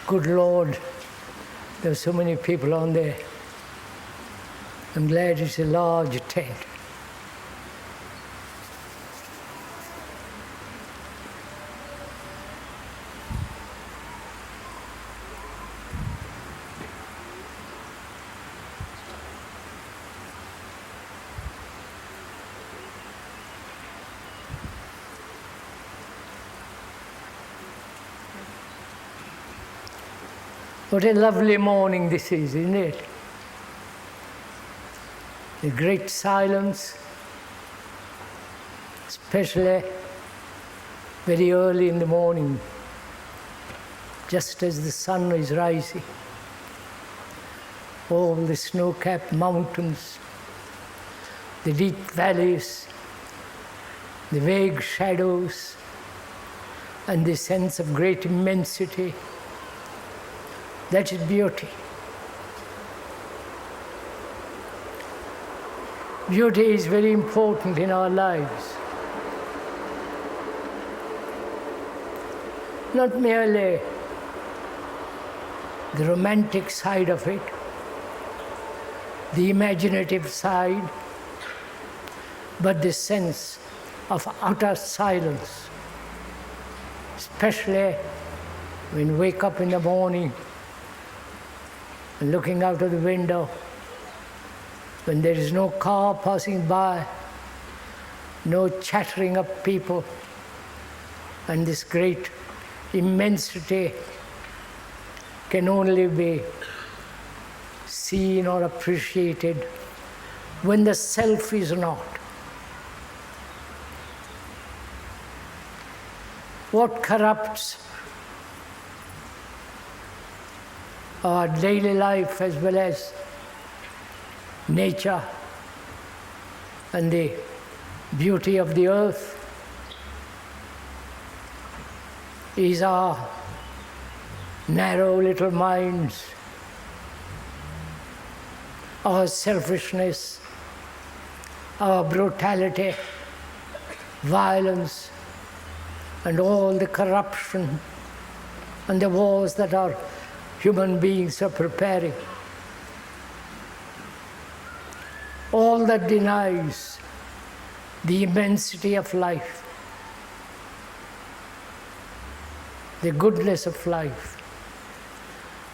Good Lord, there's so many people on there. I'm glad it's a large tent. What a lovely morning this is, isn't it? A great silence, especially very early in the morning, just as the sun is rising. All the snow-capped mountains, the deep valleys, the vague shadows, and the sense of great immensity. That is beauty. Beauty is very important in our lives. Not merely the romantic side of it, the imaginative side, but the sense of utter silence, especially when you wake up in the morning and looking out of the window, when there is no car passing by, no chattering of people, and this great immensity can only be seen or appreciated when the self is not. What corrupts our daily life as well as nature and the beauty of the earth is our narrow little minds, our selfishness, our brutality, violence, and all the corruption and the wars that our human beings are preparing. All that denies the immensity of life, the goodness of life,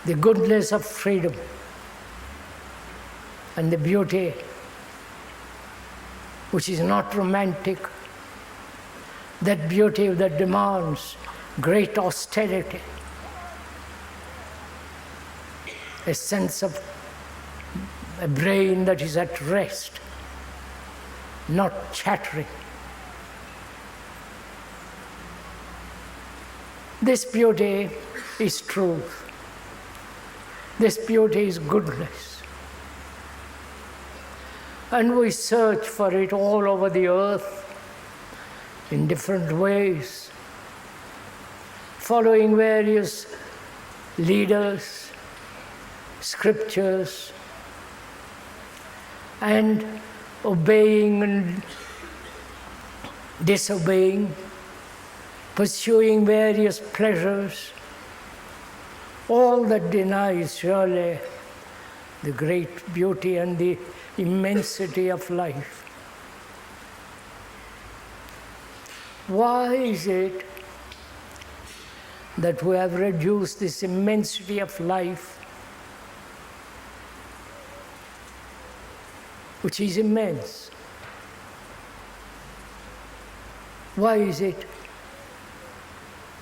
the goodness of freedom, and the beauty which is not romantic, that beauty that demands great austerity, a sense of a brain that is at rest, not chattering. This beauty is truth. This beauty is goodness. And we search for it all over the earth in different ways, following various leaders, scriptures, and obeying and disobeying, pursuing various pleasures, all that denies surely the great beauty and the immensity of life. Why is it that we have reduced this immensity of life, which is immense? Why is it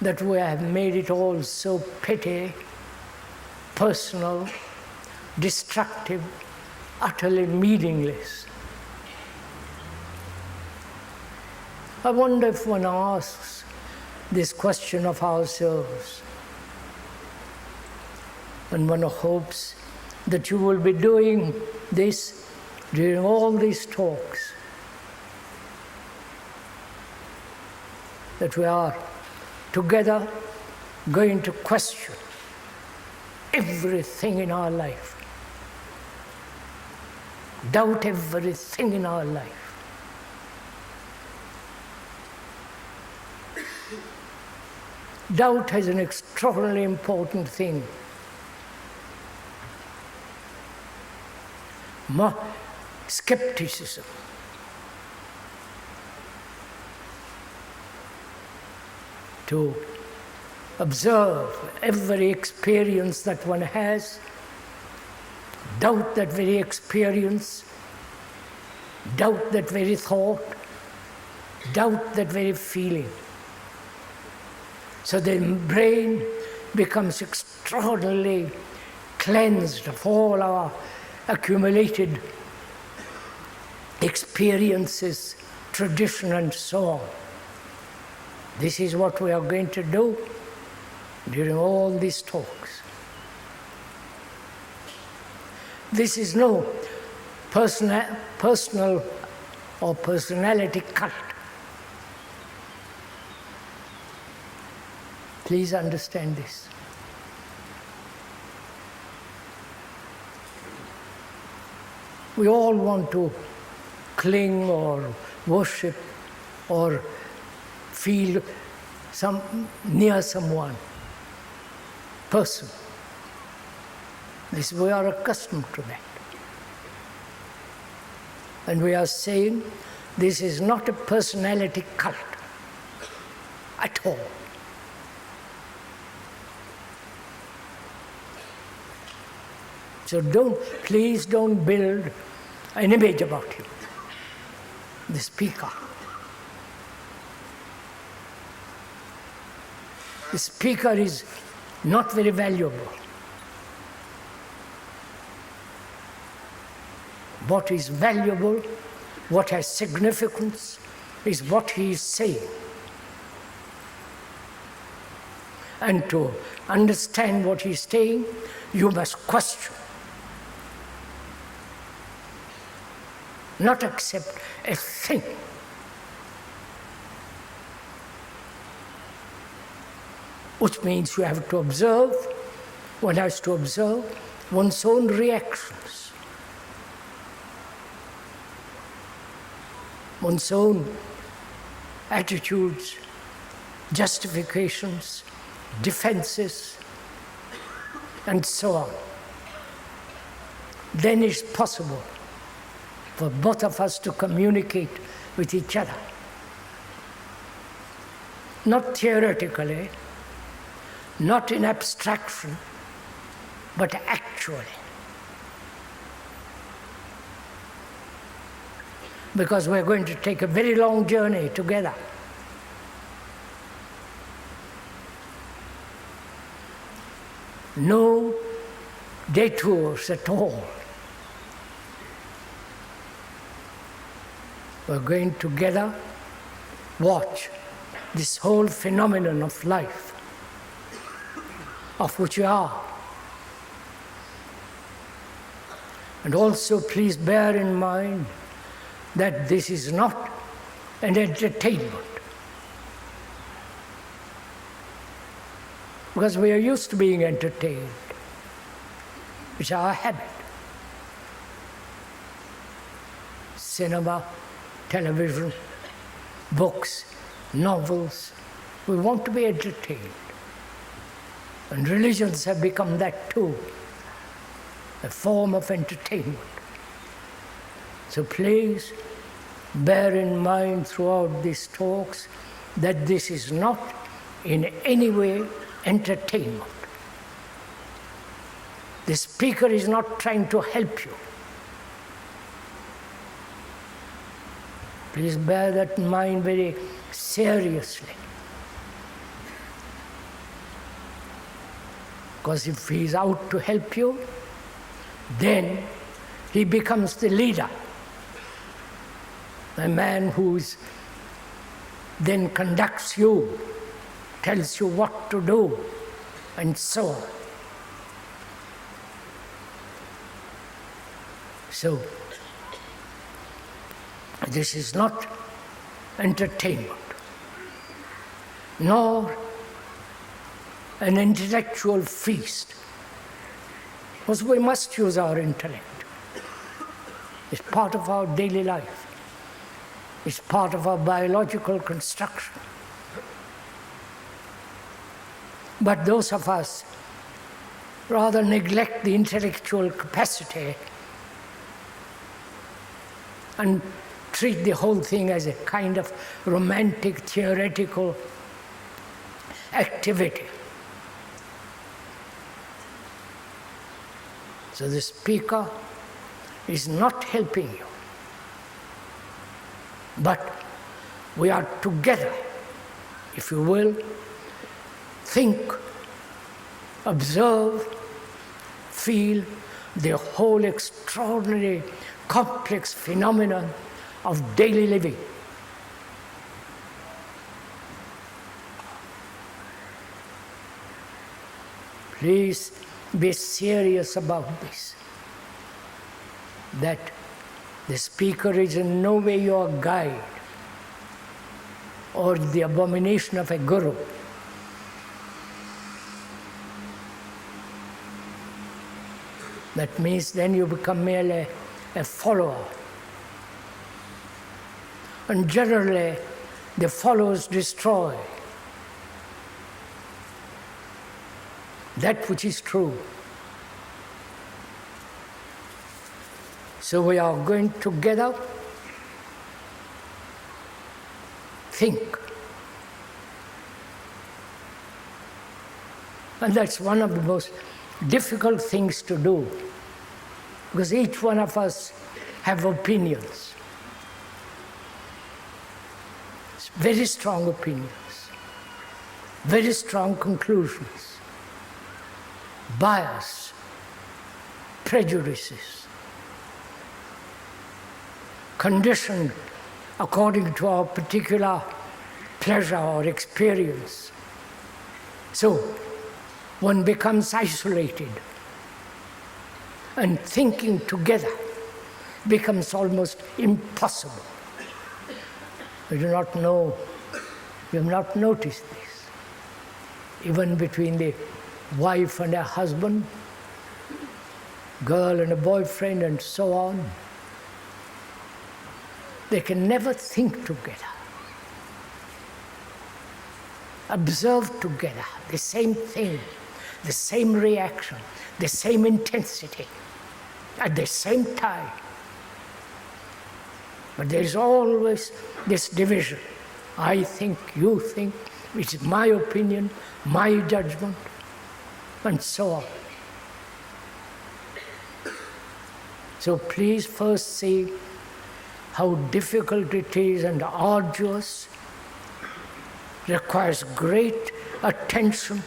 that we have made it all so petty, personal, destructive, utterly meaningless? I wonder if one asks this question of ourselves, and one hopes that you will be doing this during all these talks, that we are together going to question everything in our life, doubt everything in our life. Doubt has an extraordinarily important thing. Skepticism. To observe every experience that one has, doubt that very experience, doubt that very thought, doubt that very feeling. So the brain becomes extraordinarily cleansed of all our accumulated experiences, tradition, and so on. This is what we are going to do during all these talks. This is no personal or personality cult. Please understand this. We all want to cling or worship or feel near someone, person. We are accustomed to that. And we are saying this is not a personality cult at all. So please don't build an image about you, the speaker. The speaker is not very valuable. What is valuable, what has significance, is what he is saying. And to understand what he is saying, you must question. Not accept a thing. Which means you have to observe, one has to observe one's own reactions, one's own attitudes, justifications, defenses, and so on. Then it's possible for both of us to communicate with each other. Not theoretically, not in abstraction, but actually. Because we're going to take a very long journey together. No detours at all. We're going together watch this whole phenomenon of life, of which we are. And also please bear in mind that this is not an entertainment. Because we are used to being entertained. It's our habit. Cinema, television, books, novels. We want to be entertained. And religions have become that too, a form of entertainment. So please bear in mind throughout these talks that this is not in any way entertainment. The speaker is not trying to help you. Please bear that in mind very seriously. Because if he is out to help you, then he becomes the leader. A man who then conducts you, tells you what to do, and so on. So, this is not entertainment, nor an intellectual feast, because we must use our intellect. It's part of our daily life. It's part of our biological construction. But those of us rather neglect the intellectual capacity and treat the whole thing as a kind of romantic, theoretical activity. So the speaker is not helping you. But we are together, if you will, think, observe, feel the whole extraordinary, complex phenomenon of daily living. Please be serious about this, that the speaker is in no way your guide or the abomination of a guru. That means then you become merely a follower. And generally, the followers destroy that which is true. So we are going together, think. And that's one of the most difficult things to do, because each one of us have opinions, very strong opinions, very strong conclusions, bias, prejudices, conditioned according to our particular pleasure or experience. So one becomes isolated, and thinking together becomes almost impossible. We do not know, we have not noticed this. Even between the wife and a husband, girl and a boyfriend, and so on, they can never think together, observe together the same thing, the same reaction, the same intensity, at the same time. But there is always this division. I think, you think, which is my opinion, my judgment, and so on. So please first see how difficult it is and arduous, requires great attention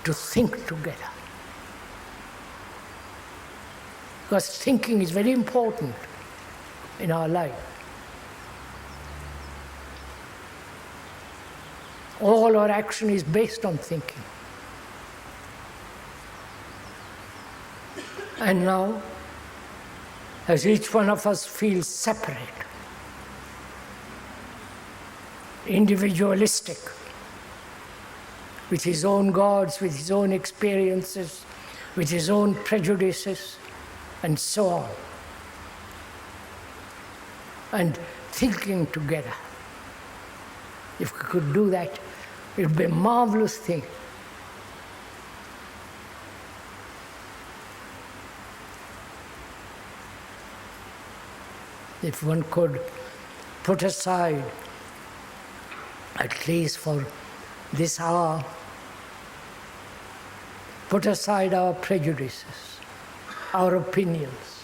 to think together. Because thinking is very important in our life. All our action is based on thinking. And now, as each one of us feels separate, individualistic, with his own gods, with his own experiences, with his own prejudices, and so on, and thinking together. If we could do that, it would be a marvelous thing. If one could put aside, at least for this hour, put aside our prejudices, our opinions,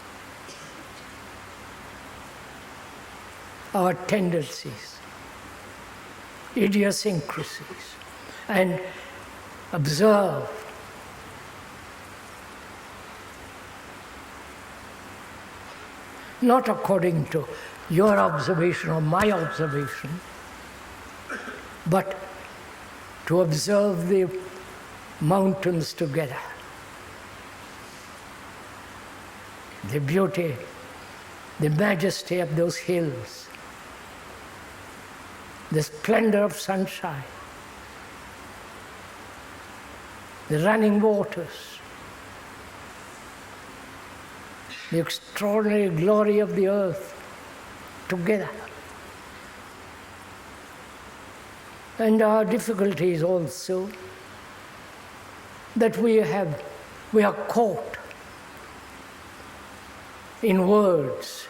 our tendencies, idiosyncrasies, and observe not according to your observation or my observation, but to observe the mountains together, the beauty, the majesty of those hills, the splendor of sunshine, the running waters, the extraordinary glory of the earth together. And our difficulty is also that we are caught in words.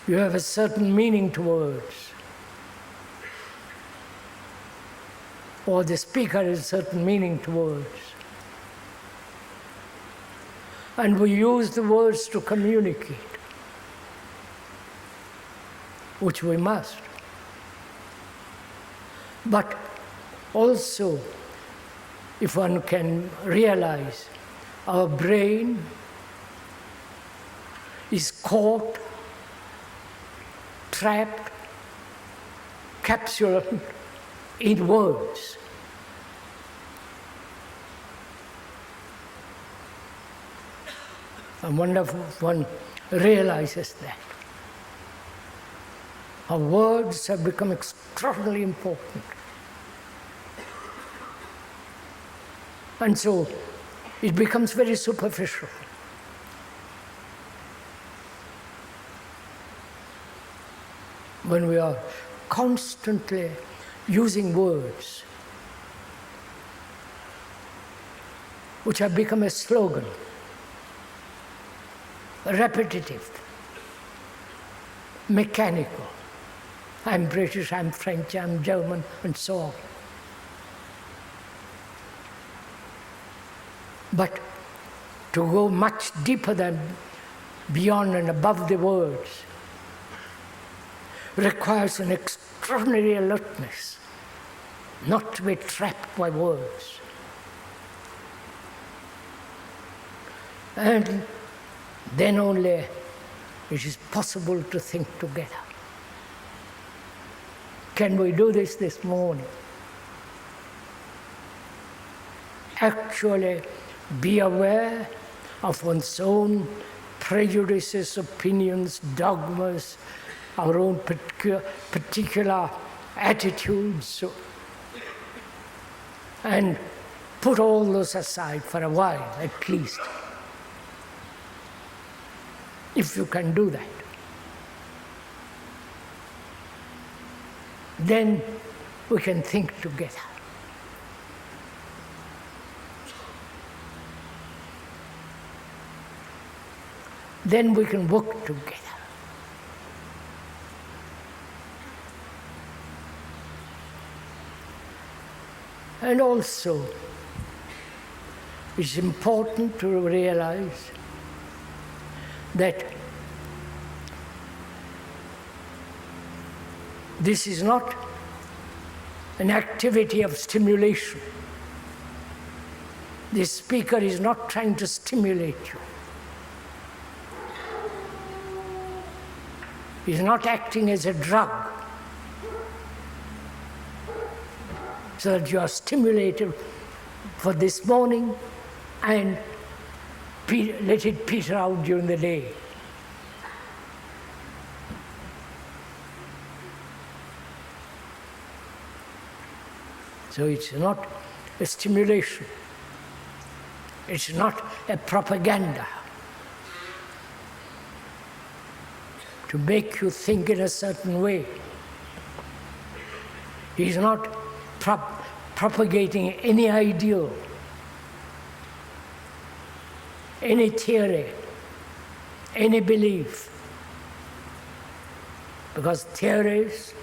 You have a certain meaning to words, or the speaker has a certain meaning to words. And we use the words to communicate, which we must. But also, if one can realize, our brain is caught, trapped, captured in words. I wonder if one realizes that. Our words have become extraordinarily important. And so it becomes very superficial. When we are constantly using words which have become a slogan, repetitive, mechanical. I'm British, I'm French, I'm German, and so on. But to go much deeper than beyond and above the words requires an extraordinary alertness, not to be trapped by words. And then only it is possible to think together. Can we do this morning? Actually be aware of one's own prejudices, opinions, dogmas, our own particular attitudes, and put all those aside for a while at least. If you can do that, then we can think together. Then we can work together. And also, it's important to realize that this is not an activity of stimulation. The speaker is not trying to stimulate you. He's not acting as a drug so that you are stimulated for this morning and let it peter out during the day. So it's not a stimulation. It's not a propaganda to make you think in a certain way. He's not propagating any ideal, any theory, any belief. Because theories,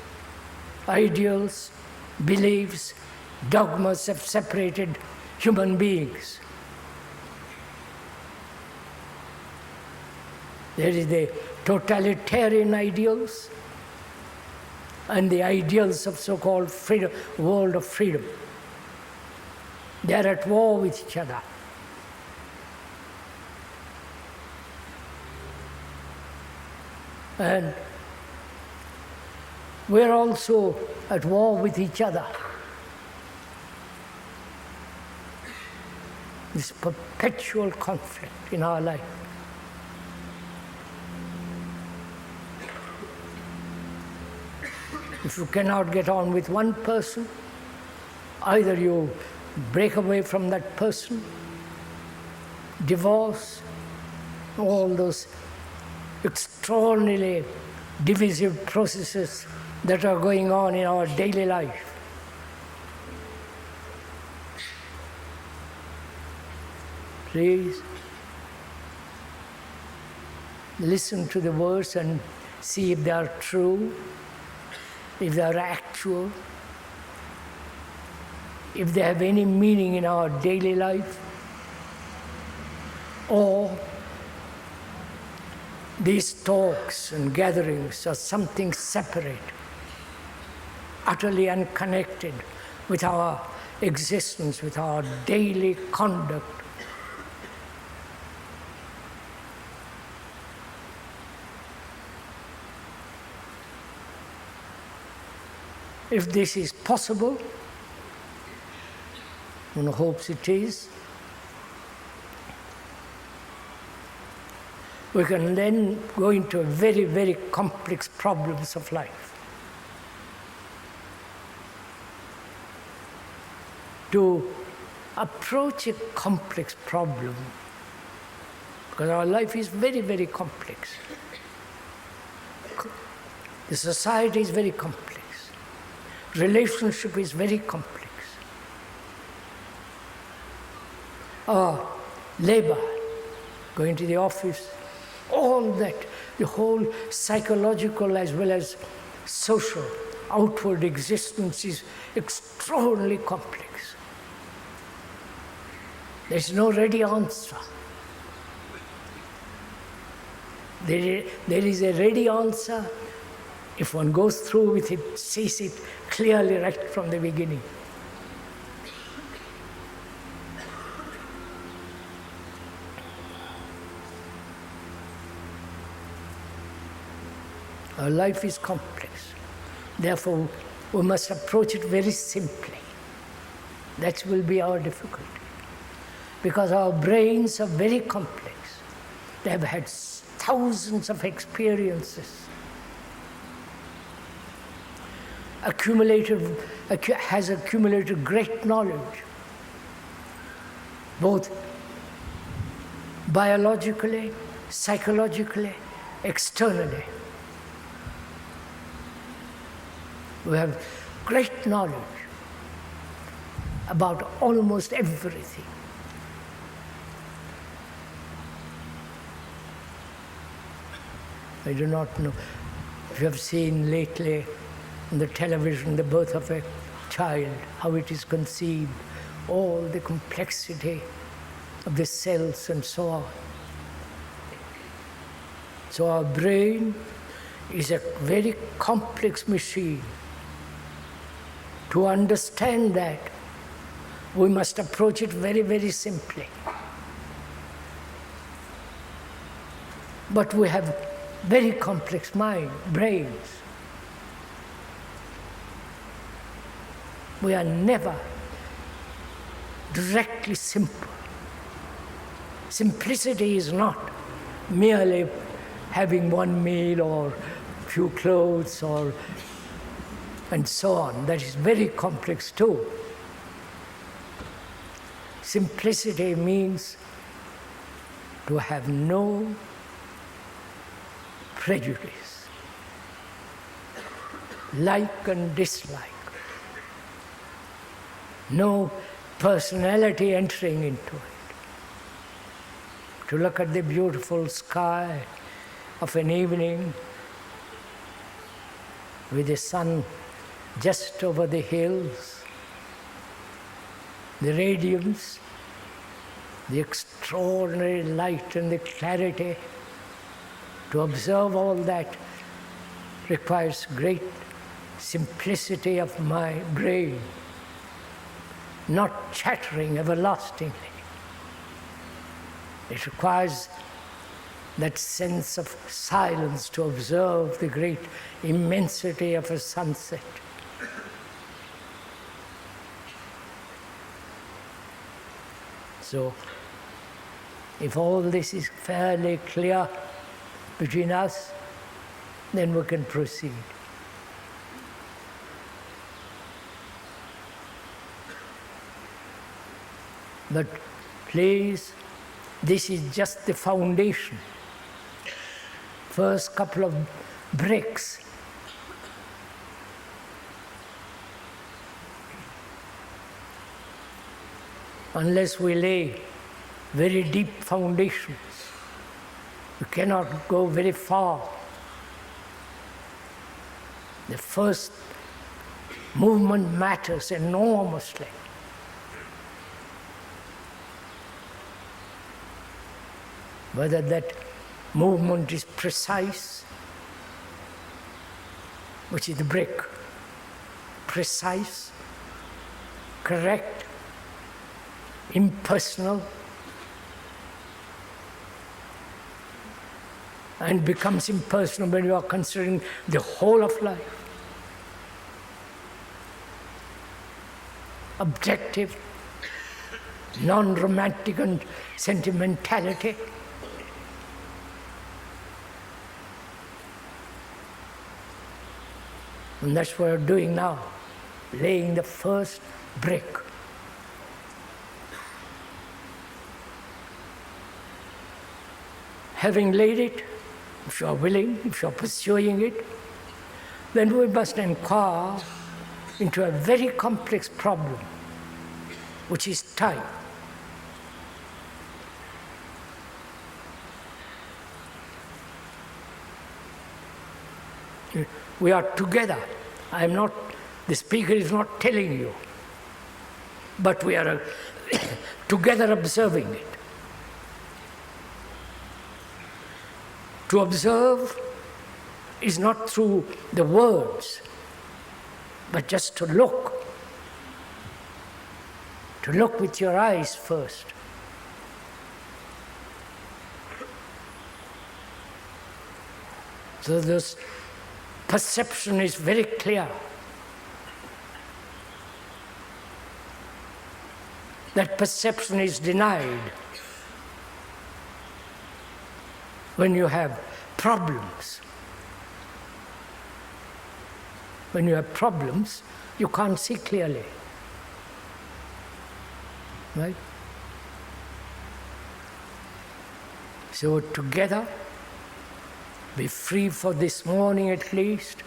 ideals, beliefs, dogmas have separated human beings. There is the totalitarian ideals and the ideals of so-called freedom, world of freedom. They are at war with each other. And we are also at war with each other. This perpetual conflict in our life. If you cannot get on with one person, either you break away from that person, divorce, all those extraordinarily divisive processes that are going on in our daily life. Please listen to the words and see if they are true, if they are actual, if they have any meaning in our daily life, or these talks and gatherings are something separate, utterly unconnected with our existence, with our daily conduct. If this is possible, one hopes it is, we can then go into very, very complex problems of life. To approach a complex problem, because our life is very, very complex. The society is very complex. Relationship is very complex. Our labor, going to the office, all that, the whole psychological as well as social, outward existence is extraordinarily complex. There's no ready answer. There is a ready answer if one goes through with it, sees it clearly right from the beginning. Our life is complex. Therefore, we must approach it very simply. That will be our difficulty. Because our brains are very complex. They have had thousands of experiences. Has accumulated great knowledge, both biologically, psychologically, externally. We have great knowledge about almost everything. I do not know if you have seen lately on the television the birth of a child, how it is conceived, all the complexity of the cells and so on. So our brain is a very complex machine. To understand that, we must approach it very, very simply. But we have very complex brains. We are never directly simple. Simplicity is not merely having one meal or few clothes and so on. That is very complex too. Simplicity means to have no prejudice, like and dislike. No personality entering into it. To look at the beautiful sky of an evening with the sun just over the hills, the radiance, the extraordinary light and the clarity. To observe all that requires great simplicity of my brain, not chattering everlastingly. It requires that sense of silence to observe the great immensity of a sunset. So, if all this is fairly clear between us, then we can proceed. But please, this is just the foundation. First couple of breaks. Unless we lay very deep foundations, we cannot go very far. The first movement matters enormously. Whether that movement is precise, which is the brick, precise, correct, impersonal, and becomes impersonal when you are considering the whole of life. Objective, non-romantic and sentimentality. And that's what we're doing now, laying the first brick. Having laid it, if you are willing, if you are pursuing it, then we must inquire into a very complex problem, which is time. We are together. The speaker is not telling you, but we are together observing it. To observe is not through the words, but just to look with your eyes first. So this perception is very clear. That perception is denied when you have problems. When you have problems, you can't see clearly. Right? So together, be free for this morning at least,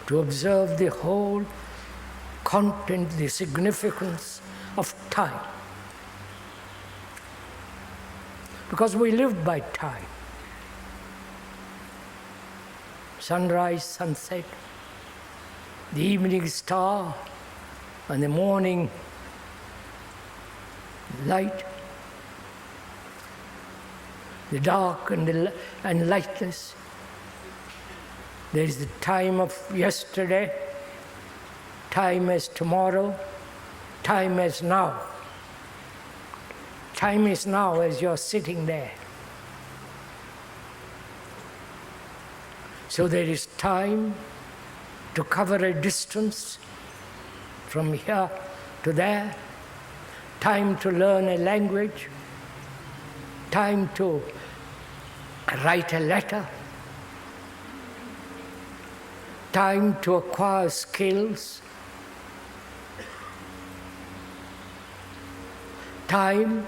to observe the whole content, the significance of time. Because we live by time. Sunrise, sunset, the evening star, and the morning light, the dark and lightness. There is the time of yesterday, time as tomorrow, time as now. Time is now as you're sitting there. So there is time to cover a distance from here to there, time to learn a language, time to write a letter, time to acquire skills, time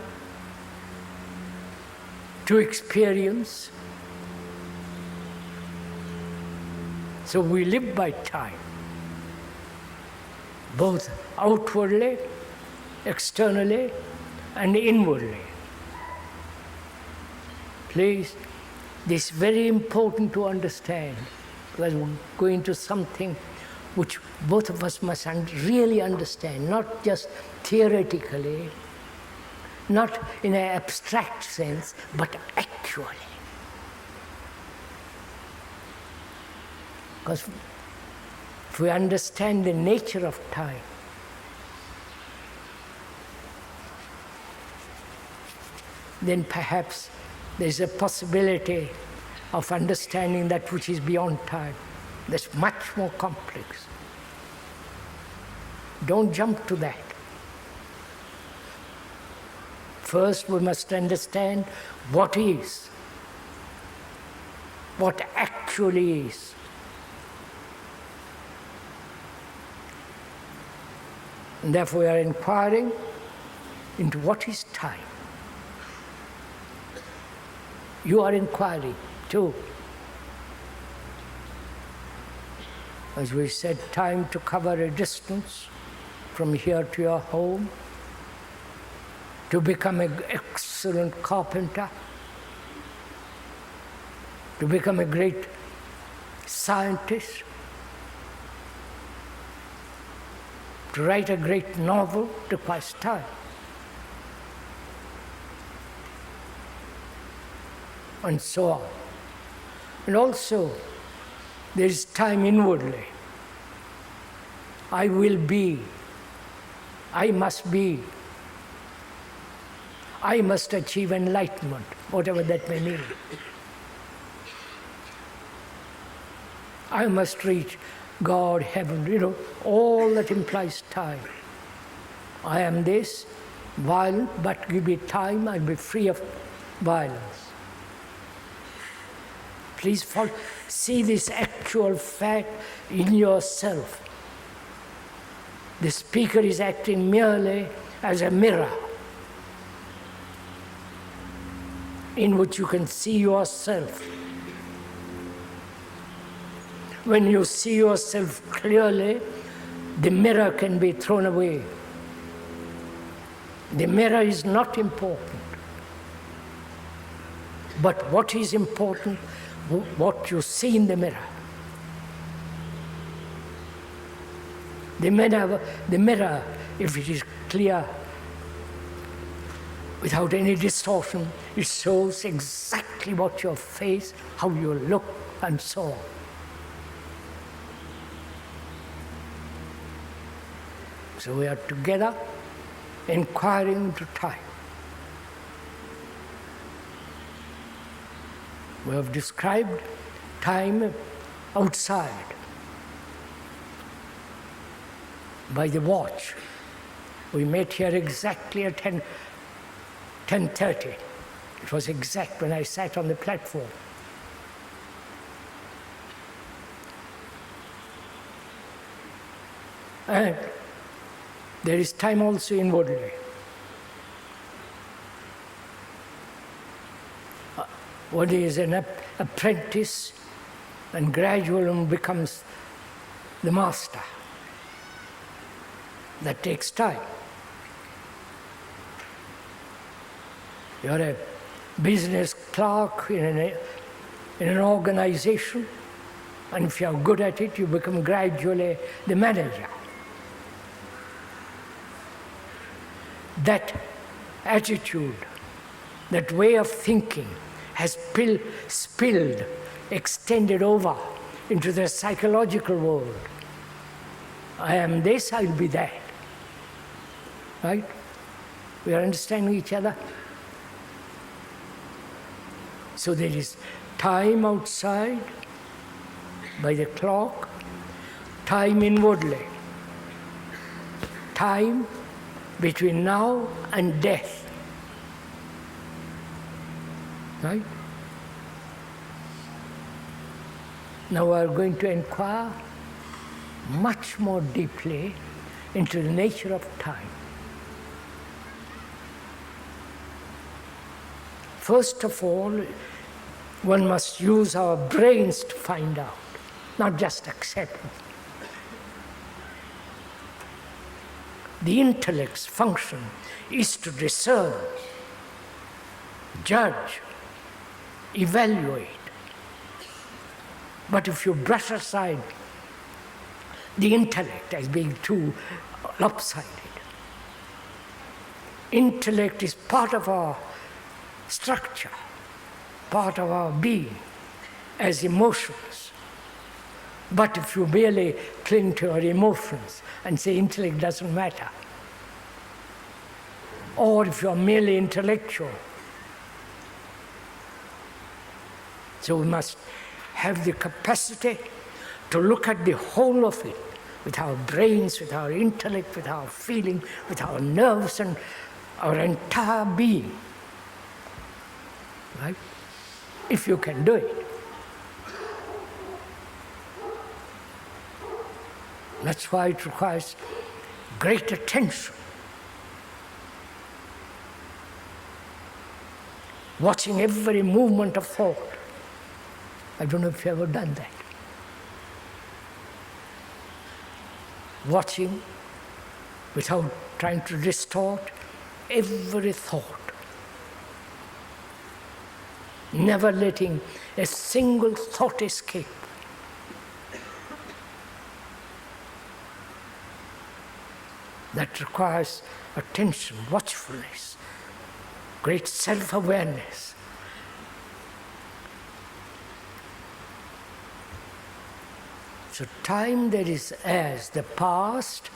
to experience. So we live by time, both outwardly, externally, and inwardly. Please, this is very important to understand, because we're going to something which both of us must really understand, not just theoretically, not in an abstract sense, but actually. Because if we understand the nature of time, then perhaps there's a possibility of understanding that which is beyond time. That's much more complex. Don't jump to that. First, we must understand what is, what actually is. And therefore, we are inquiring into what is time. You are inquiring too. As we said, time to cover a distance from here to your home, to become an excellent carpenter, to become a great scientist, to write a great novel requires time. And so on. And also, there is time inwardly. I will be, I must be, I must achieve enlightenment, whatever that may mean. I must reach God, heaven, all that implies time. I am this, violent, but give me time, I'll be free of violence. Please see this actual fact in yourself. The speaker is acting merely as a mirror in which you can see yourself. When you see yourself clearly, the mirror can be thrown away. The mirror is not important. But what is important? What you see in the mirror. The mirror, if it is clear, without any distortion, it shows exactly what your face, how you look, and so on. So we are together, inquiring into time. We have described time outside by the watch. We met here exactly at 10:30. It was exact when I sat on the platform. And there is time also inwardly. One is an apprentice and gradually becomes the master. That takes time. You're a business clerk in an organization, and if you're good at it, you become gradually the manager. That attitude, that way of thinking has spilled, extended over into the psychological world. I am this, I'll be that. Right? We are understanding each other? So there is time outside by the clock, time inwardly, time between now and death. Right? Now we are going to inquire much more deeply into the nature of time. First of all, one must use our brains to find out, not just accept it. The intellect's function is to discern, judge, evaluate. But if you brush aside the intellect as being too lopsided, intellect is part of our structure, part of our being as emotions. But if you merely cling to your emotions and say intellect doesn't matter, or if you are merely intellectual, so we must have the capacity to look at the whole of it with our brains, with our intellect, with our feeling, with our nerves and our entire being. Right? If you can do it. That's why it requires great attention. Watching every movement of thought. I don't know if you've ever done that. watching without trying to distort every thought, never letting a single thought escape. That requires attention, watchfulness, great self-awareness. So time there is as the past,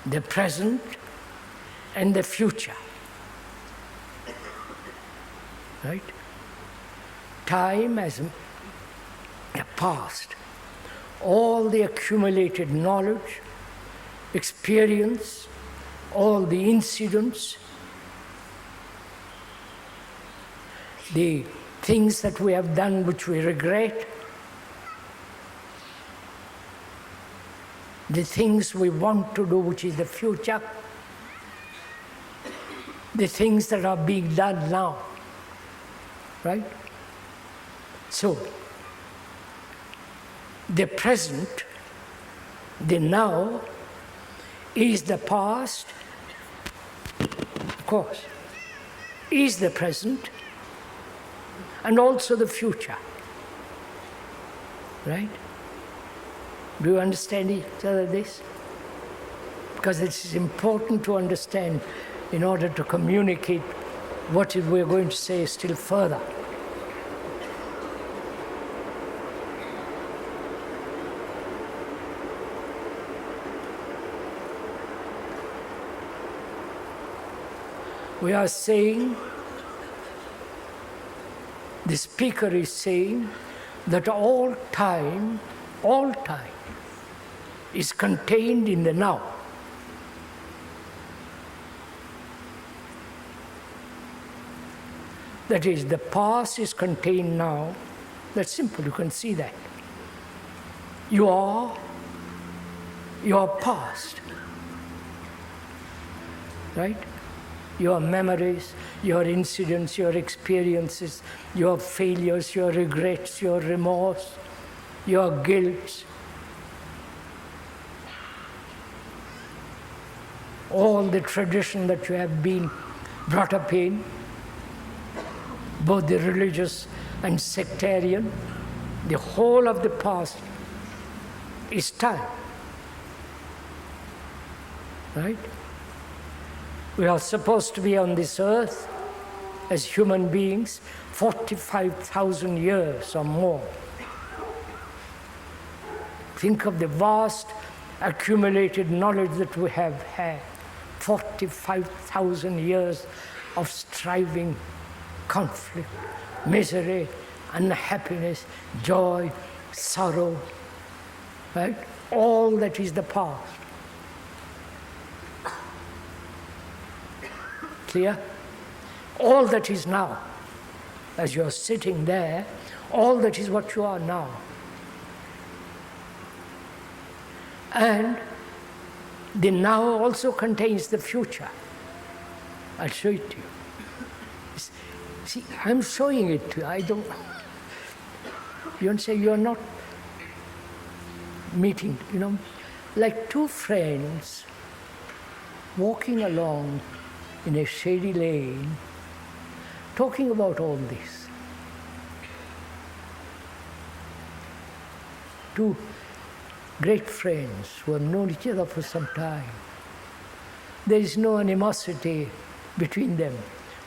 the present, and the future. Right? Time as the past. All the accumulated knowledge, experience, all the incidents, the things that we have done which we regret, the things we want to do which is the future, the things that are being done now. Right? So, the present, the now, is the past, of course, is the present, and also the future. Right? Do you understand each other this? Because it is important to understand in order to communicate what we're going to say still further. We are saying, the speaker is saying that all time is contained in the now. That is, the past is contained now. That's simple, you can see that. Your past, right? Your memories, your incidents, your experiences, your failures, your regrets, your remorse, your guilt, all the tradition that you have been brought up in, both the religious and sectarian, the whole of the past is time. Right? We are supposed to be on this earth as human beings 45,000 years or more. Think of the vast accumulated knowledge that we have had. 45,000 years of striving, conflict, misery, unhappiness, joy, sorrow, right? All that is the past. Clear? All that is now, as you are sitting there, all that is what you are now. And the now also contains the future. I'll show it to you. See, I'm showing it to you. I don't. You don't say you're not meeting, like two friends walking along in a shady lane, talking about all this. Two great friends who have known each other for some time. There is no animosity between them,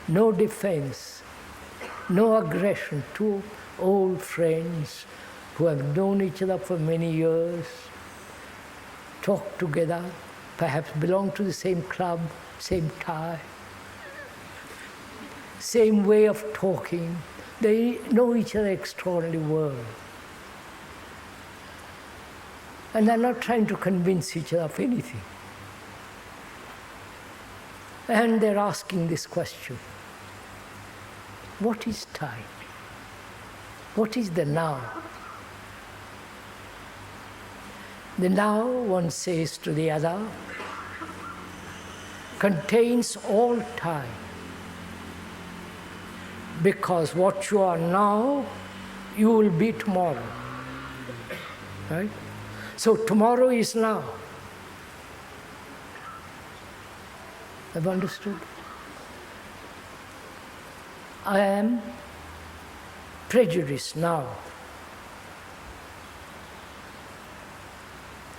no defense, no aggression. Two old friends who have known each other for many years, talk together, perhaps belong to the same club, same tie, same way of talking. They know each other extraordinarily well. And they're not trying to convince each other of anything. And they're asking this question: what is time? What is the now? The now, one says to the other, contains all time. Because what you are now, you will be tomorrow. right? So tomorrow is now. Have you understood? I am prejudice now.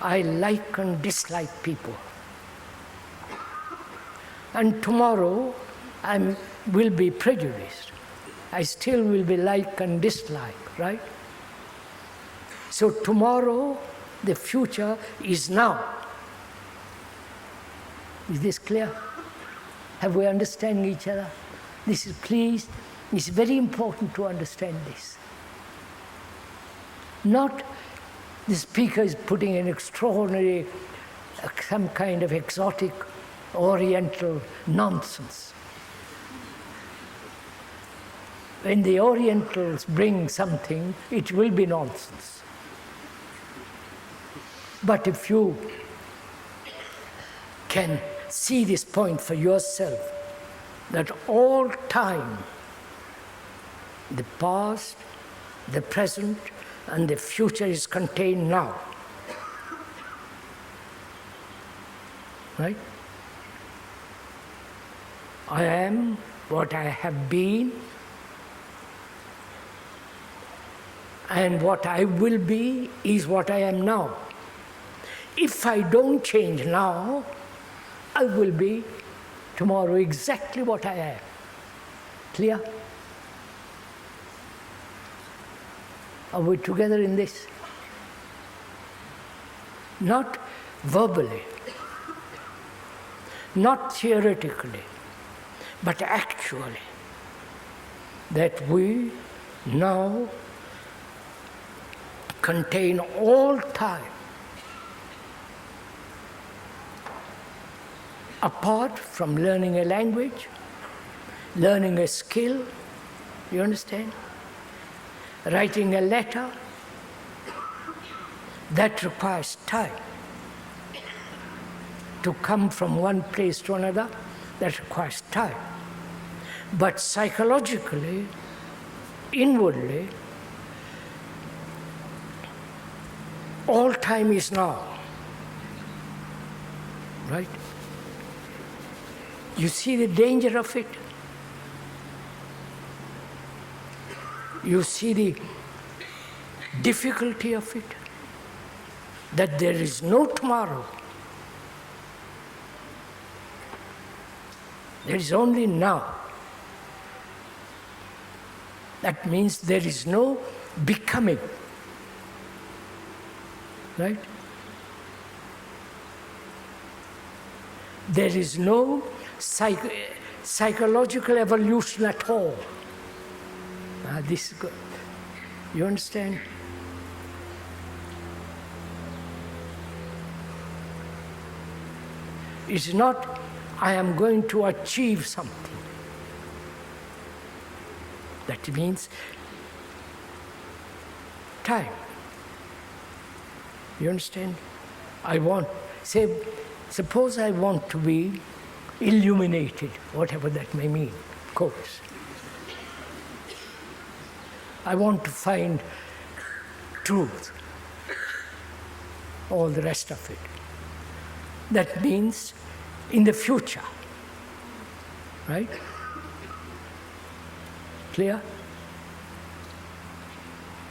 I like and dislike people. And tomorrow I will be prejudiced. I still will be like and dislike, right? So tomorrow, the future is now. Is this clear? Have we understand each other? This is, please, it's very important to understand this. Not the speaker is putting an extraordinary, some kind of exotic, oriental nonsense. When the Orientals bring something, it will be nonsense. But if you can see this point for yourself, that all time, the past, the present, and the future is contained now. Right? I am what I have been, and what I will be is what I am now. If I don't change now, I will be tomorrow exactly what I am. Clear? Are we together in this? Not verbally, not theoretically, but actually, that we now contain all time, apart from learning a language, learning a skill, you understand? Writing a letter, that requires time. To come from one place to another, that requires time. But psychologically, inwardly, all time is now. Right? You see the danger of it? You see the difficulty of it? That there is no tomorrow. There is only now. That means there is no becoming. Right? There is no psychological evolution at all. This is good. You understand? It's not, I am going to achieve something. That means time. You understand? I want, suppose I want to be illuminated, whatever that may mean, of course. I want to find truth, all the rest of it. That means in the future, right? Clear?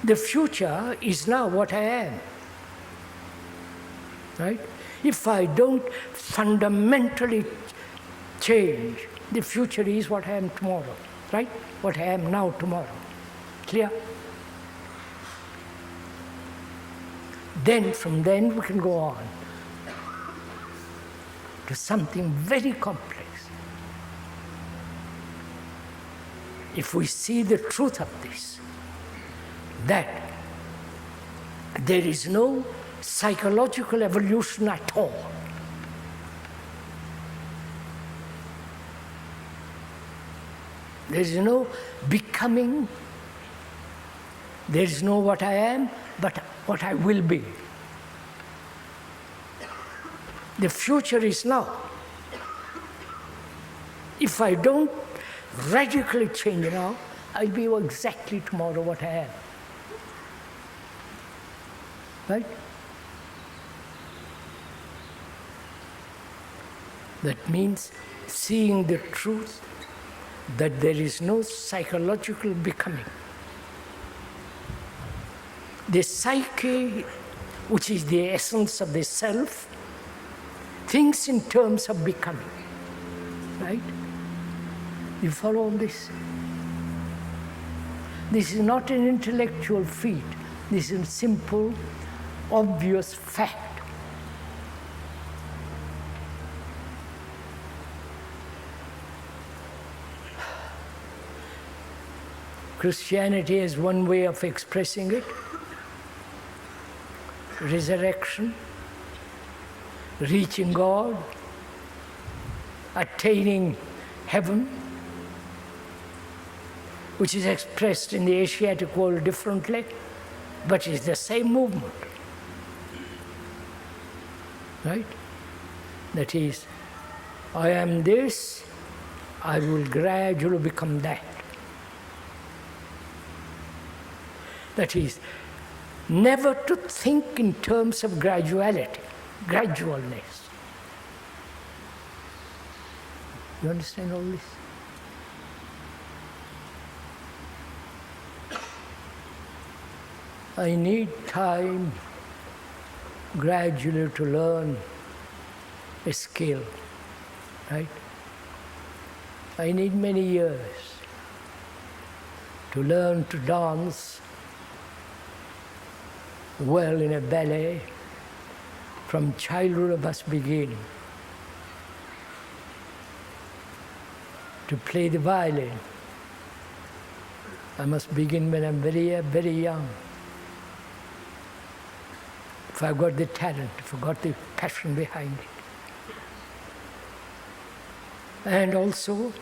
The future is now what I am, right? If I don't fundamentally change, the future is what I am tomorrow, right? What I am now tomorrow. Clear? Then, from then, we can go on to something very complex. If we see the truth of this, that there is no psychological evolution at all. There is no becoming. There is no what I am, but what I will be. The future is now. If I don't radically change now, I'll be exactly tomorrow what I am. Right? That means seeing the truth that there is no psychological becoming. The psyche, which is the essence of the self, thinks in terms of becoming. Right? You follow this? This is not an intellectual feat. This is a simple, obvious fact. Christianity has one way of expressing it: resurrection, reaching God, attaining heaven, which is expressed in the Asiatic world differently, but it's the same movement. Right? That is, I am this, I will gradually become that. That is, never to think in terms of graduality, gradualness. You understand all this? I need time gradually to learn a skill, right? I need many years to learn to dance well in a ballet. From childhood I must begin to play the violin. I must begin when I'm very, very young. If I've got the talent, if I've got the passion behind it. And also,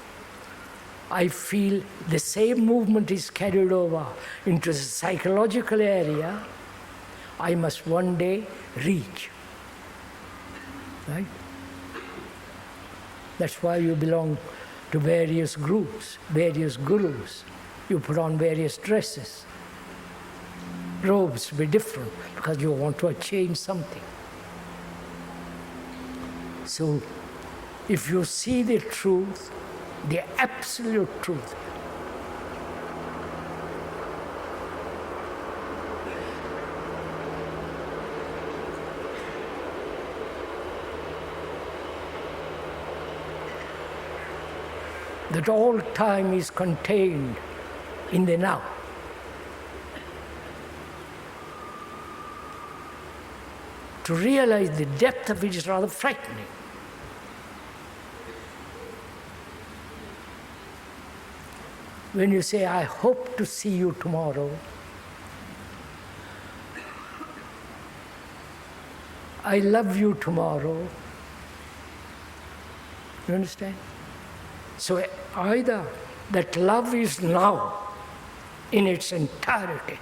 I feel the same movement is carried over into the psychological area. I must one day reach. Right? That's why you belong to various groups, various gurus. You put on various dresses. Robes be different because you want to change something. So, if you see the truth, the absolute truth, that all time is contained in the now. To realize the depth of it is rather frightening. When you say, I hope to see you tomorrow, I love you tomorrow, you understand? So either that love is now in its entirety,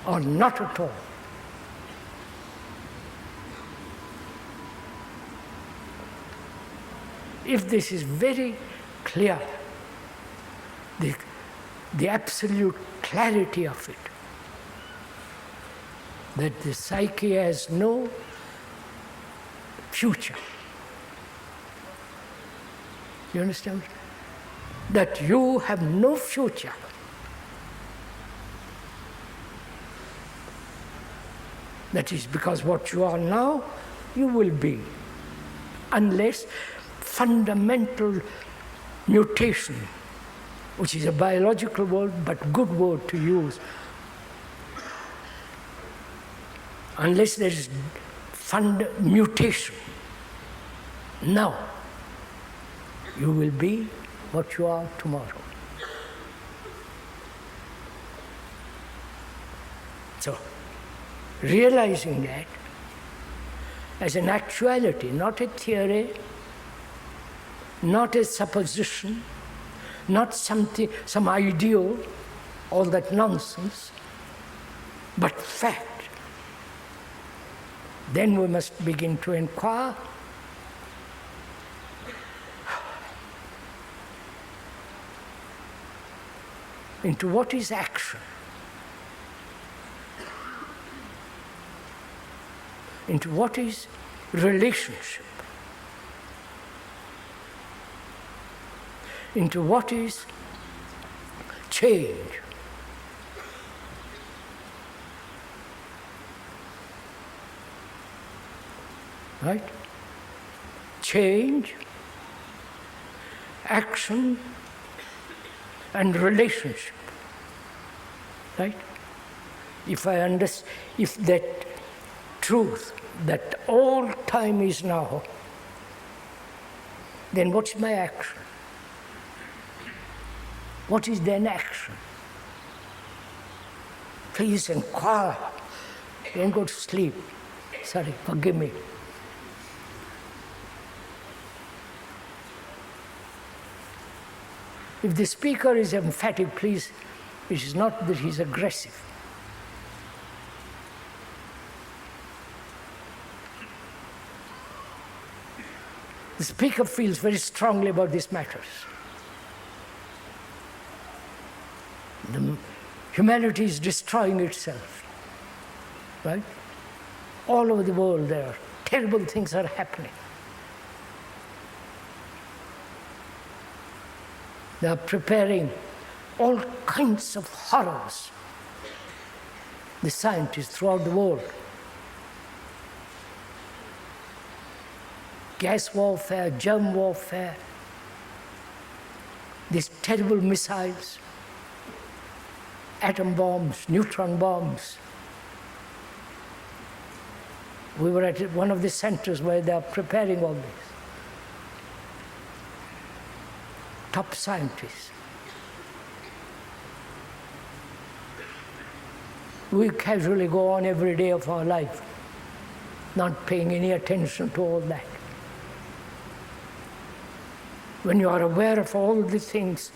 or not at all. If this is very clear, the absolute clarity of it, that the psyche has no future. You understand? That you have no future. That is because what you are now, you will be. Unless fundamental mutation, which is a biological word but good word to use, unless there is mutation, now you will be what you are tomorrow. So, realizing that as an actuality, not a theory, not a supposition, not something, some ideal, all that nonsense, but fact. Then we must begin to inquire into what is action. into what is relationship, into what is change. Right? Change, action, and relationship. Right? If that truth, that all time is now, then what's my action? What is then action? Please inquire. Don't go to sleep. Sorry, forgive me. If the speaker is emphatic, please, it is not that he's aggressive. The speaker feels very strongly about these matters. Humanity is destroying itself, right? All over the world there are terrible things are happening. They are preparing all kinds of horrors. The scientists throughout the world. Gas warfare, germ warfare, these terrible missiles, atom bombs, neutron bombs. We were at one of the centers where they are preparing all this. Top scientists. We casually go on every day of our life, not paying any attention to all that. When you are aware of all the things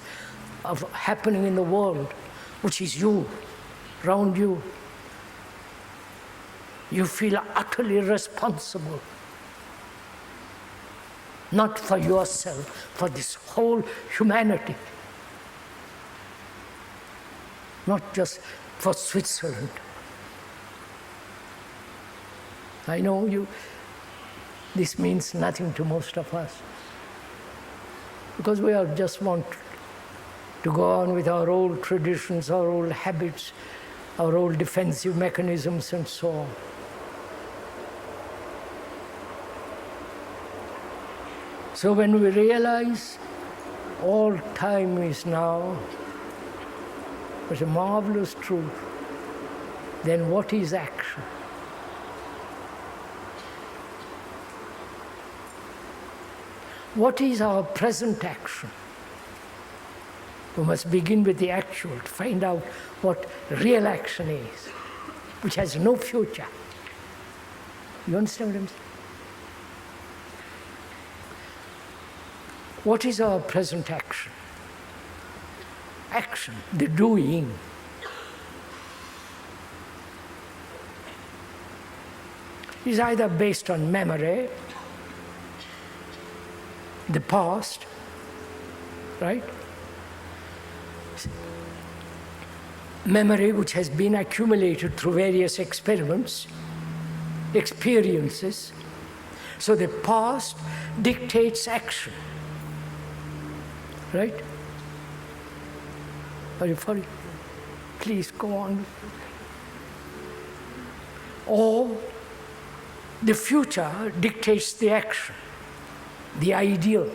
of happening in the world, which is you, around you, you feel utterly responsible. Not for yourself, for this whole humanity. Not just for Switzerland. I know this means nothing to most of us. Because we are just want to go on with our old traditions, our old habits, our old defensive mechanisms and so on. So when we realize all time is now, it's a marvelous truth, then what is action? What is our present action? We must begin with the actual to find out what real action is, which has no future. You understand what I'm saying? What is our present action? Action, the doing. Is either based on memory, the past, right? Memory which has been accumulated through various experiments, experiences. So the past dictates action. Right? Are you following? Please go on. Or the future dictates the action, the ideal,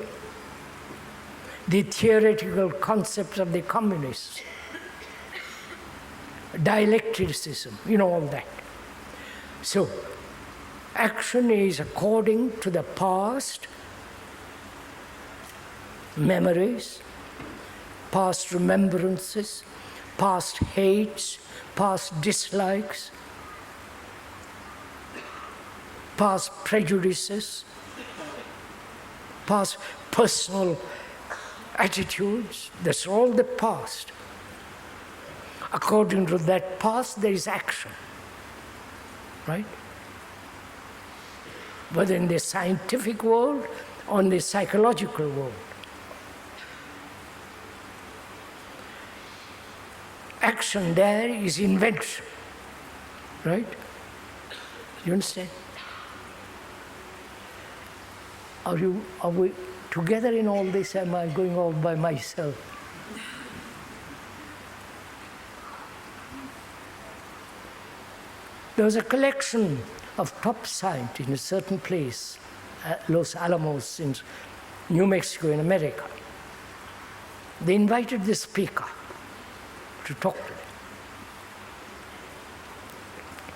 the theoretical concepts of the communists, dialecticism, all that. So, action is according to the past memories, past remembrances, past hates, past dislikes, past prejudices, past personal attitudes. That's all the past. According to that past, there is action, right? Whether in the scientific world or in the psychological world. Action there is invention, right? You understand? Are we together in all this? Am I going all by myself? There was a collection of top scientists in a certain place, Los Alamos in New Mexico in America. They invited the speaker to talk to them.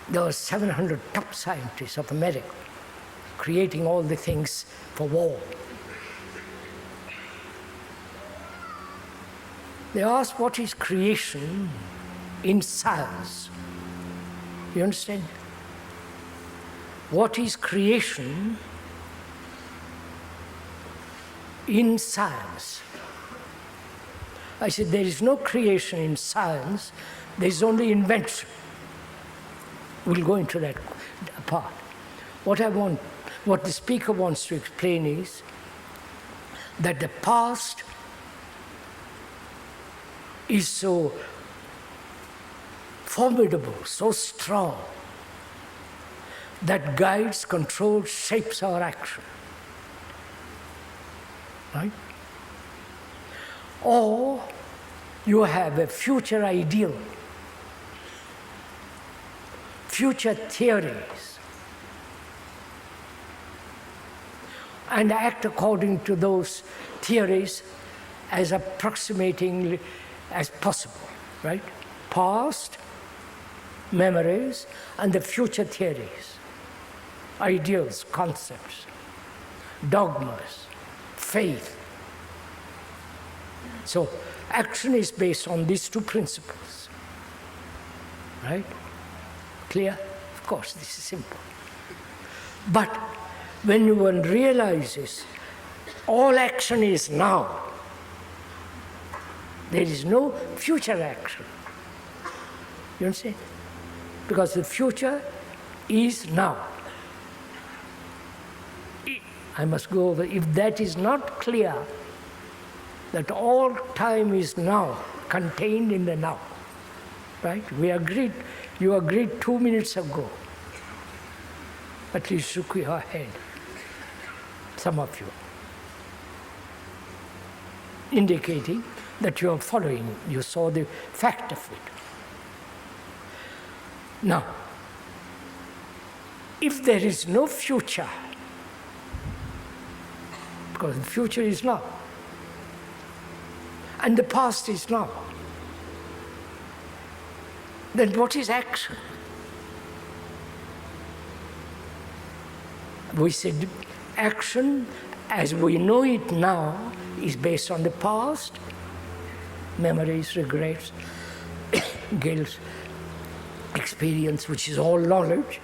There were 700 top scientists of America creating all the things for war. They asked, what is creation in science? You understand? What is creation in science? I said, there is no creation in science, there is only invention. We'll go into that part. What the speaker wants to explain is that the past is so formidable, so strong, that guides, controls, shapes our action. Right? Or you have a future ideal, future theories, and act according to those theories as approximatingly as possible, right? Past, memories, and the future theories, ideals, concepts, dogmas, faith. So action is based on these two principles, right? Clear? Of course, this is simple. But when one realizes all action is now, there is no future action. You understand? Because the future is now. I must go over, if that is not clear, that all time is now, contained in the now. Right? We agreed, you agreed 2 minutes ago. At least shook your head, some of you, indicating that you are following, you saw the fact of it. Now, if there is no future, because the future is now, and the past is now, then what is action? We said action as we know it now is based on the past, memories, regrets, guilt, experience, which is all knowledge,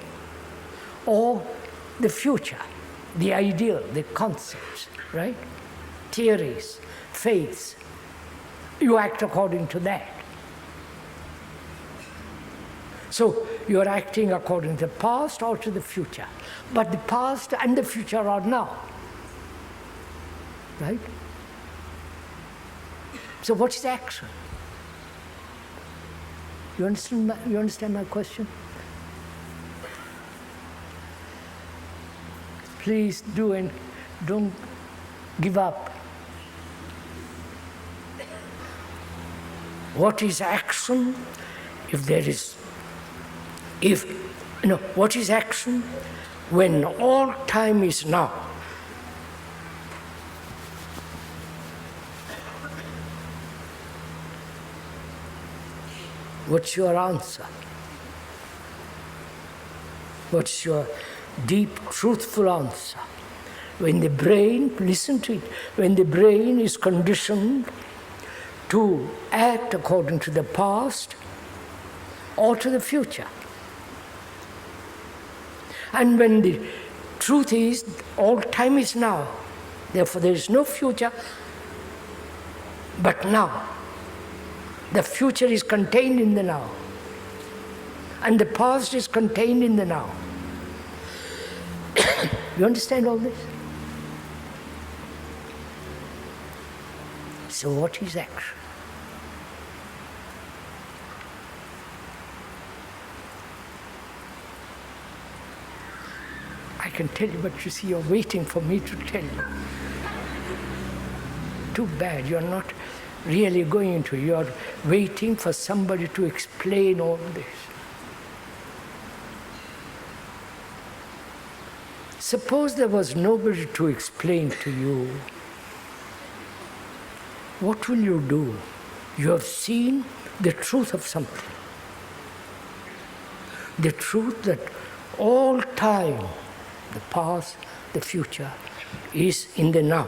or the future, the ideal, the concepts, right? Theories, faiths. You act according to that. So you are acting according to the past or to the future. But the past and the future are now. Right? So what is action? You understand my question? Please do, and don't give up. What is action? What is action when all time is now? What's your answer? What's your deep, truthful answer? When the brain, listen to it, when the brain is conditioned to act according to the past or to the future. And when the truth is, all time is now, therefore there is no future but now. The future is contained in the now, and the past is contained in the now. You understand all this? So what is action? I can tell you, but you see, you're waiting for me to tell you. Too bad, you're not really going to. You're waiting for somebody to explain all this. Suppose there was nobody to explain to you. What will you do? You have seen the truth of something. The truth that all time, the past, the future, is in the now.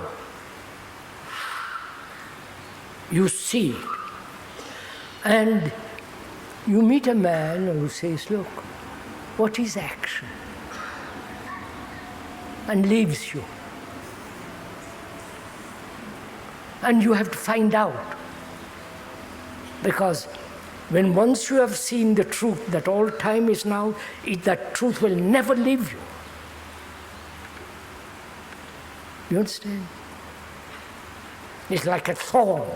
You see it. And you meet a man who says, look, what is action? And leaves you. And you have to find out. Because when once you have seen the truth that all time is now, that truth will never leave you. You understand? It's like a thorn,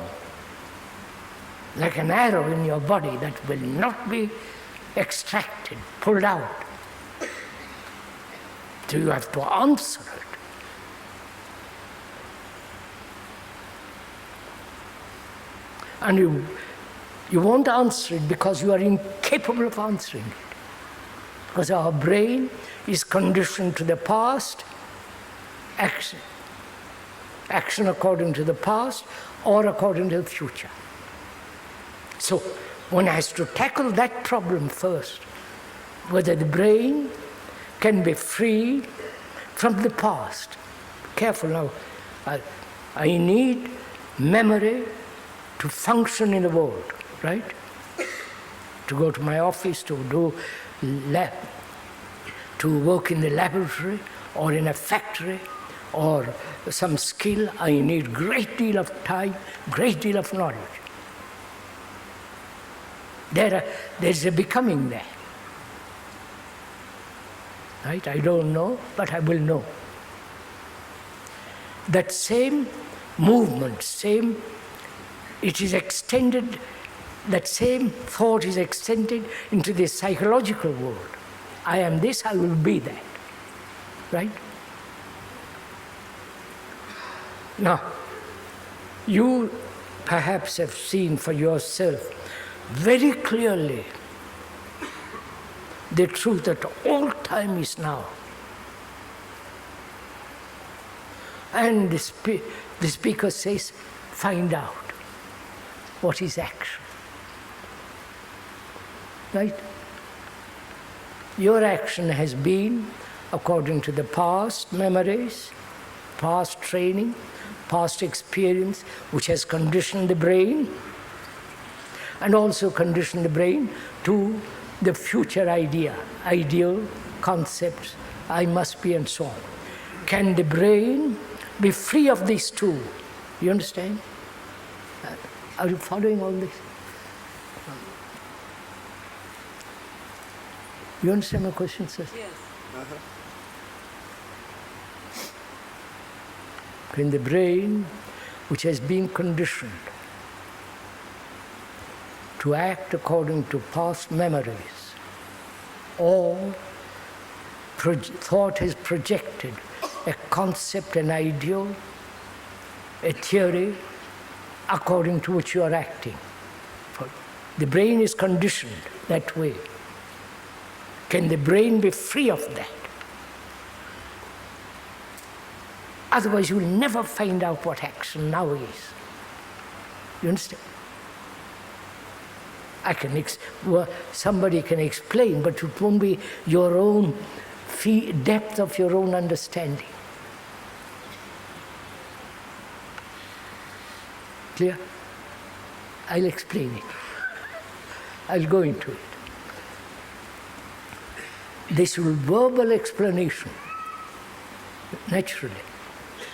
like an arrow in your body that will not be extracted, pulled out. So you have to answer it. And you won't answer it because you are incapable of answering it. Because our brain is conditioned to the past, action according to the past or according to the future. So one has to tackle that problem first, whether the brain can be freed from the past. Careful now, I need memory to function in the world, right? To go to my office, to work in the laboratory or in a factory or some skill, I need great deal of time, great deal of knowledge. There's a becoming there. Right? I don't know, but I will know. That same movement, it is extended, that same thought is extended into the psychological world. I am this, I will be that. Right? Now, you perhaps have seen for yourself very clearly the truth that all time is now. And the speaker says, find out what is action. Right? Your action has been according to the past memories, past training, past experience, which has conditioned the brain, and also conditioned the brain to the future ideal concepts, I must be, and so on. Can the brain be free of these two? You understand? Are you following all this? You understand my question, sir? Yes. Can the brain, which has been conditioned to act according to past memories, or thought has projected a concept, an ideal, a theory, according to which you are acting. The brain is conditioned that way. Can the brain be free of that? Otherwise, you will never find out what action now is. You understand? Somebody can explain, but it won't be your own depth of your own understanding. Clear? I'll explain it. I'll go into it. This will be verbal explanation, naturally.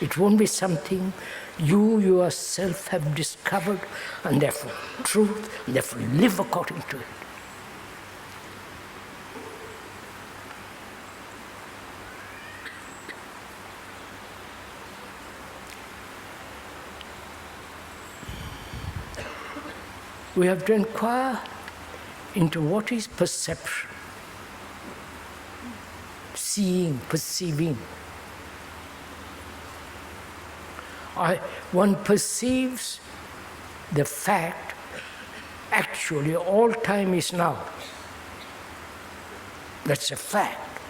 It won't be something you yourself have discovered, and therefore truth, and therefore live according to it. We have to inquire into what is perception. seeing, perceiving. One perceives the fact, actually all time is now. That's a fact.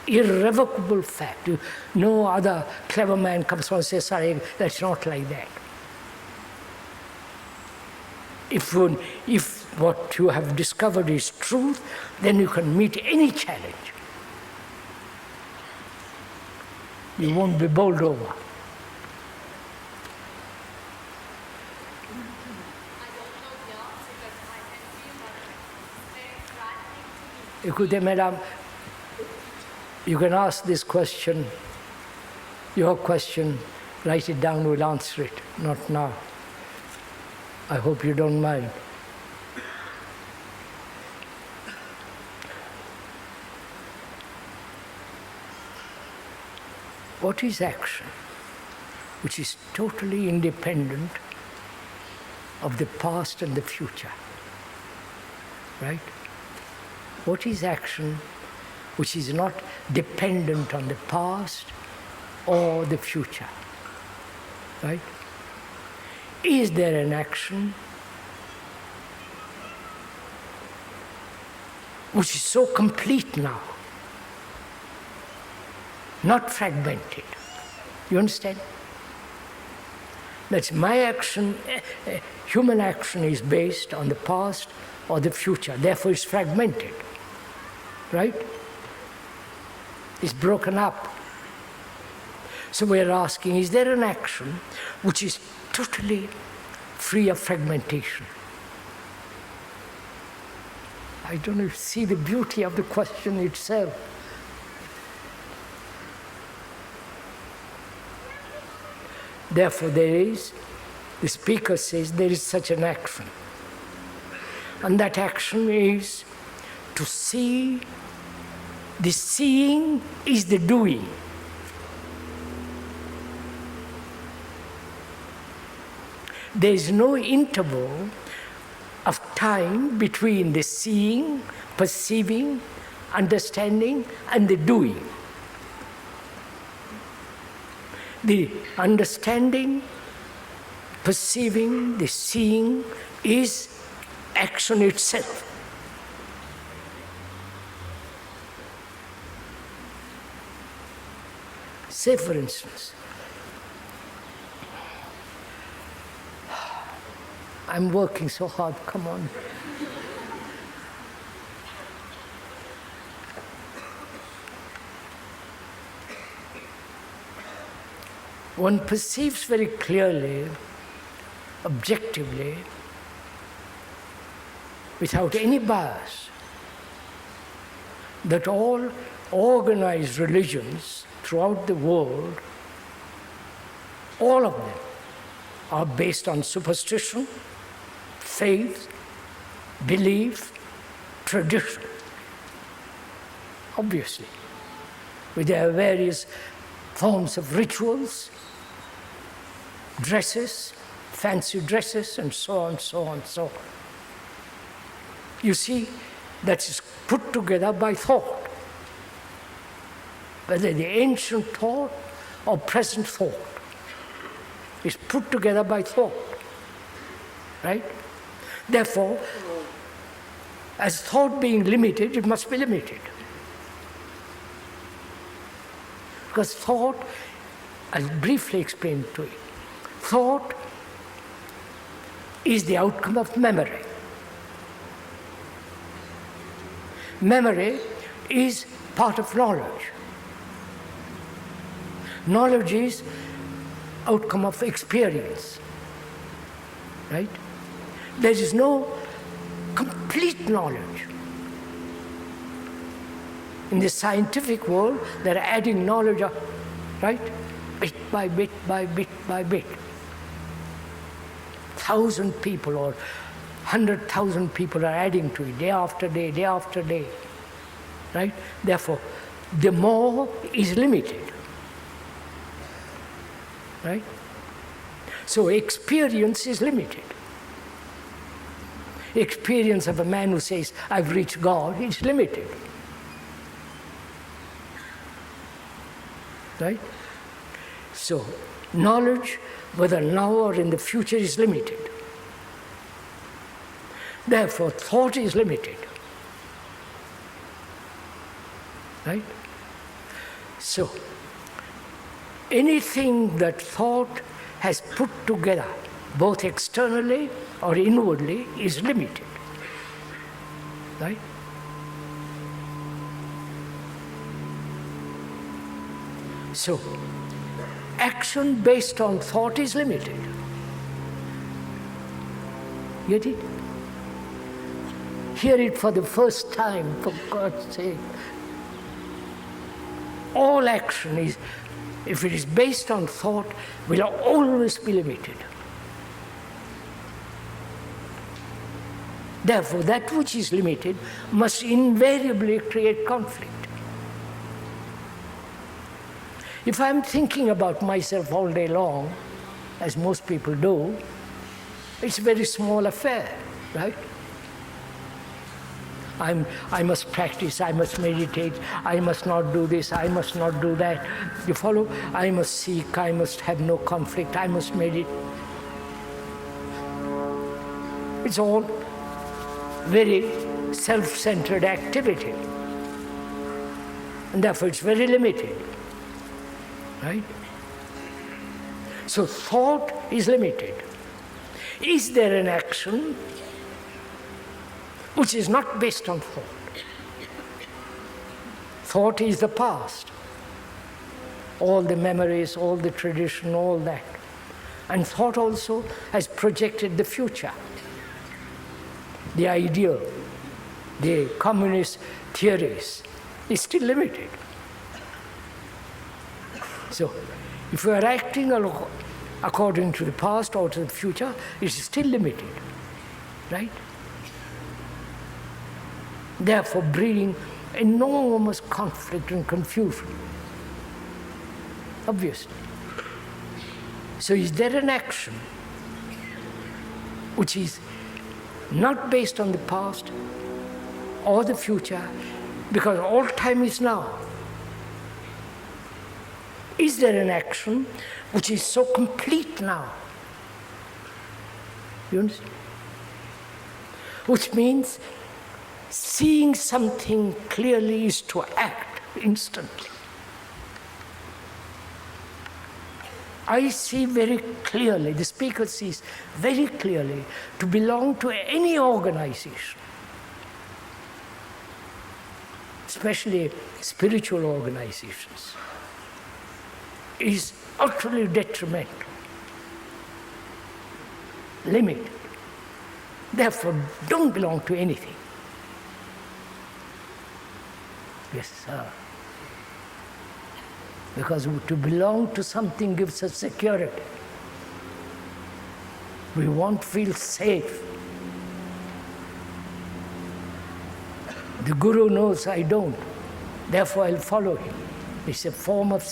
Irrevocable fact. No other clever man comes along and says, sorry, that's not like that. If what you have discovered is truth, then you can meet any challenge. You won't be bowled over. Écoutez, madame, you can ask this question, your question, write it down, we'll answer it, not now. I hope you don't mind. What is action? Which is totally independent of the past and the future, right? What is action which is not dependent on the past or the future, right? Is there an action which is so complete now, not fragmented? You understand? That's my action. Human action is based on the past or the future, therefore it's fragmented, right? It's broken up. So we're asking, is there an action which is totally free of fragmentation? I don't know if you see the beauty of the question itself. Therefore the speaker says there is such an action. And that action is to see. The seeing is the doing. There is no interval of time between the seeing, perceiving, understanding, and the doing. The understanding, perceiving, the seeing is action itself. Say, for instance, I'm working so hard, come on. One perceives very clearly, objectively, without any bias, that all organized religions throughout the world, all of them, are based on superstition, faith, belief, tradition. Obviously, with their various forms of rituals, dresses, fancy dresses, and so on, so on, so on. You see, that is put together by thought. Whether the ancient thought or present thought is put together by thought, right? Therefore, as thought being limited, it must be limited. Because thought, I'll briefly explain to you, thought is the outcome of memory. Memory is part of knowledge. Knowledge is outcome of experience, right? There is no complete knowledge. In the scientific world, they're adding knowledge up, right? Bit by bit by bit by bit. 1,000 people or 100,000 people are adding to it day after day, day after day, right? Therefore, the more is limited, right? So experience is limited. Experience of a man who says, I've reached God, is limited. right? So, knowledge, whether now or in the future, is limited. Therefore, thought is limited, right? So, anything that thought has put together, both externally or inwardly, is limited, right? So, action based on thought is limited. Get it? Hear it for the first time, for God's sake. All action is, if it is based on thought, will always be limited. Therefore, that which is limited must invariably create conflict. If I'm thinking about myself all day long, as most people do, it's a very small affair, right? I must practice, I must meditate, I must not do this, I must not do that. You follow? I must seek, I must have no conflict, I must meditate. It's all very self-centered activity. And therefore it's very limited, right? So thought is limited. Is there an action which is not based on thought? Thought is the past, all the memories, all the tradition, all that. And thought also has projected the future. The ideal, the communist theories is still limited. So, if we are acting according to the past or to the future, it is still limited, right? Therefore, breeding enormous conflict and confusion, obviously. So is there an action which is not based on the past or the future, because all time is now? Is there an action which is so complete now? You understand? Which means seeing something clearly is to act instantly. I see very clearly, the speaker sees very clearly, to belong to any organization, especially spiritual organizations, is utterly detrimental, limited. Therefore, don't belong to anything. Yes, sir. Because to belong to something gives us security. We won't feel safe. The Guru knows I don't, therefore I'll follow him. It's a form of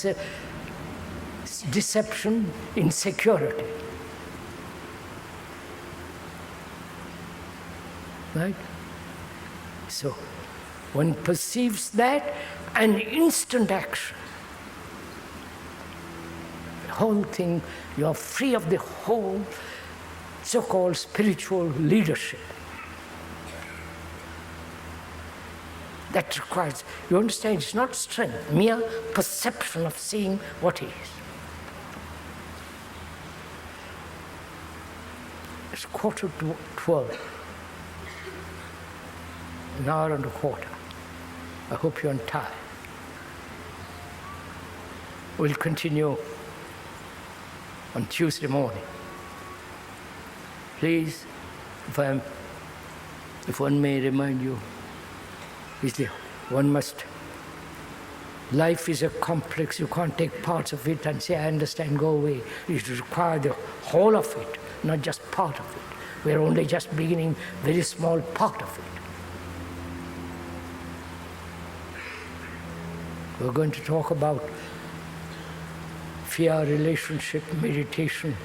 deception in security. Right? So, one perceives that, an instant action. The whole thing, you are free of the whole so-called spiritual leadership. That requires, you understand, it's not strength, mere perception of seeing what is. It's 11:45. An hour and a quarter. I hope you're on time. We'll continue on Tuesday morning. Please, if one may remind you, life is a complex, you can't take parts of it and say, I understand, go away. It requires the whole of it, not just part of it. We're only just beginning very small part of it. We're going to talk about fear, relationship, meditation,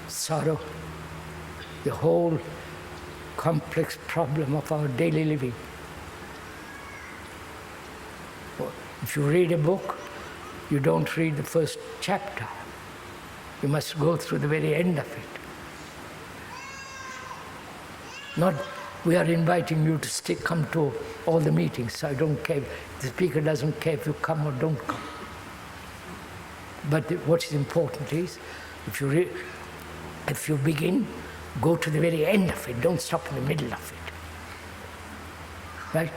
sorrow, the whole complex problem of our daily living. If you read a book, you don't read the first chapter. You must go through the very end of it. Not, we are inviting you to come to all the meetings. I don't care. The speaker doesn't care if you come or don't come. But what is important is, if you begin, go to the very end of it. Don't stop in the middle of it. Right?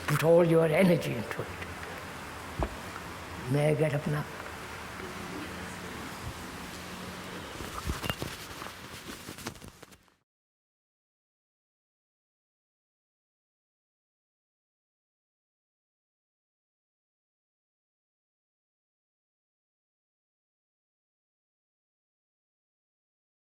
Put all your energy into it. May I get up now?